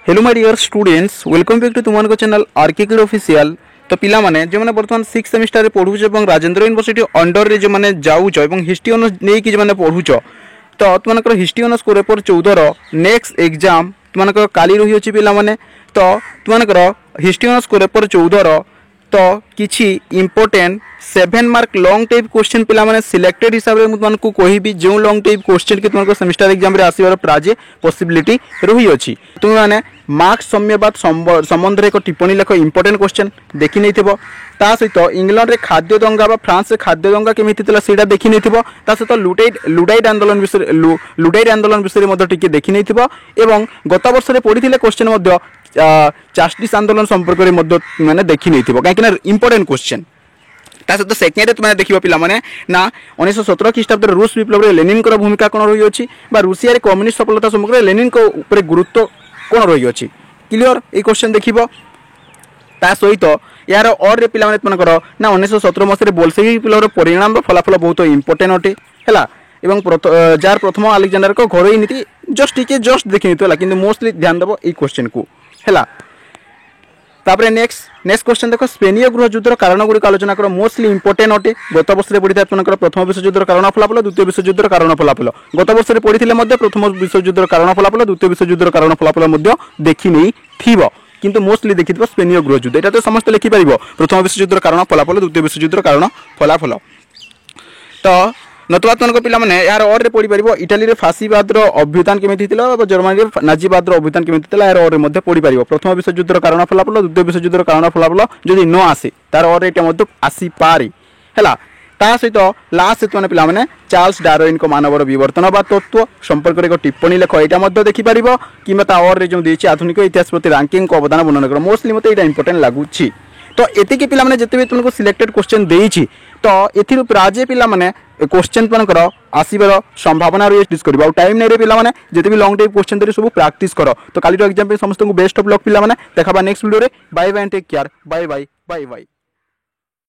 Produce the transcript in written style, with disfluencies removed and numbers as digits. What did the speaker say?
Hello my dear students welcome back to तुम channel RK kid official. तो पिला माने जो माने वर्तमान 6th सेमिस्टर रे पढुछ एवं राजेंद्र यूनिवर्सिटी अंडर रे जो माने जाउछ एवं हिस्ट्री ऑनर्स नै कि जो माने पढुछ तो तुमनकर हिस्ट्री ऑनर्स को पेपर 14 रो नेक्स्ट एग्जाम तुमनकर काली रही अछि पिला माने। तो तुमनकर हिस्ट्री ऑनर्स को पेपर 14 रो तो किछि important 7 mark long type question पिला माने सिलेक्टेड हिसाब रे तुमको कहिबी जो लॉन्ग टाइप क्वेश्चन के तुमको सेमिस्टर एग्जाम रे आसीबार प्राजे पॉसिबिलिटी रही अछि। तुम माने मार्क्स सम्यवाद संबंध रे एक टिप्पणी लेख इंपोर्टेंट क्वेश्चन देखि नै थिबो। ता सहित इंग्लैंड रे खाद्य दंगा बा फ्रांस रे खाद्य दंगा केमिति थिला सेटा देखि नै थिबो। ता सहित लुडाइट आंदोलन विषय मध्ये टिके देखि नै थिबो एवं गत वर्ष रे पढिथिले क्वेश्चन मध्ये चास्टिस आंदोलन संपर्क रे मध्ये माने देखि नै थिबो काहे कि इंपोर्टेंट क्वेश्चन। ता सहित सेकेंड रे तुमने देखिबो पिला माने ना 1917 ख्रीष्टाब्द रूस विप्लव रे लेनिन को भूमिका कोन रही अछि बा रूसिया रे कम्युनिस्ट सफलता समग्र लेनिन को ऊपर गुरुत्व कोन रही अछि क्लियर ए क्वेश्चन देखिबो। ता सहित यार और रे पिला माने तुमनकर ना 1917 मस रे बोल्शेविक विप्लव रो परिणाम रो फलाफल बहुत इंपोर्टेंट अटे हैला एवं जार प्रथम अलेक्जेंडर को घरोई नीति जस्ट देखि तो किंतु मोस्टली ध्यान देबो ए क्वेश्चन को हैला। तापरे नेक्स्ट क्वेश्चन देखो स्पेनीय गृह युद्धर कारण गुड़ी आलोचना करो मोस्टली इंपोर्टेंट अटे गत वर्ष रे पढ़िथा तुमनकर प्रथम विश्व युद्धर कारण फलाफल द्वितीय विश्व युद्धर कारण फलाफल गत वर्ष रे पढ़िथिले मध्ये प्रथम विश्व युद्धर कारण फलाफल द्वितीय विश्व युद्धर कारण फलाफल मध्ये देखि नै थिबो किंतु मोस्टली देखिथिबो स्पेनीय गृह युद्ध एटा तो समस्त लिखि परिबो प्रथम विश्व युद्धर कारण फलाफल द्वितीय विश्व युद्धर कारण फलाफल। तो नतुवा तुमनको पिला माने यार और रे पढि परिबो इटाली रे फासीवाद रो अभ्युत्थान केमिति थिला जर्मनी रे नाजीवाद रो अभ्युत्थान केमिति थिला यार और रे मध्ये पढि परिबो प्रथम विश्व युद्धर कारण फलाफल द्वितीय विश्व युद्धर कारण फलाफल जदि न आसे तार और एटा मध्ये आसी पारे हैला। ता सहित लास्ट तुमने पिला माने चार्ल्स डार्विन को मानवर विवर्तनवाद तत्व संपर्क रे एक टिप्पणी लेख एटा मध्ये देखि परिबो किबा ता और रे जो देछि आधुनिक इतिहास प्रति रैंकिंग को अवदान वर्णन करो मोस्टली मते एटा इंपोर्टेंट लागुछि। तो एतिके पिला माने जते भी तुमको सिलेक्टेड क्वेश्चन देछि तो एथिरु प्राजे पिला माने क्वेश्चन तुमकर आसीबार संभावना रे डिस्कस करबा टाइम नै रे पिला माने जते भी लॉन्ग टाइप क्वेश्चन दे सब प्रैक्टिस करो। तो काली एग्जाम पे समस्त को बेस्ट ऑफ लक पिला माने देखाबा नेक्स्ट वीडियो रे bye bye take care bye bye bye bye.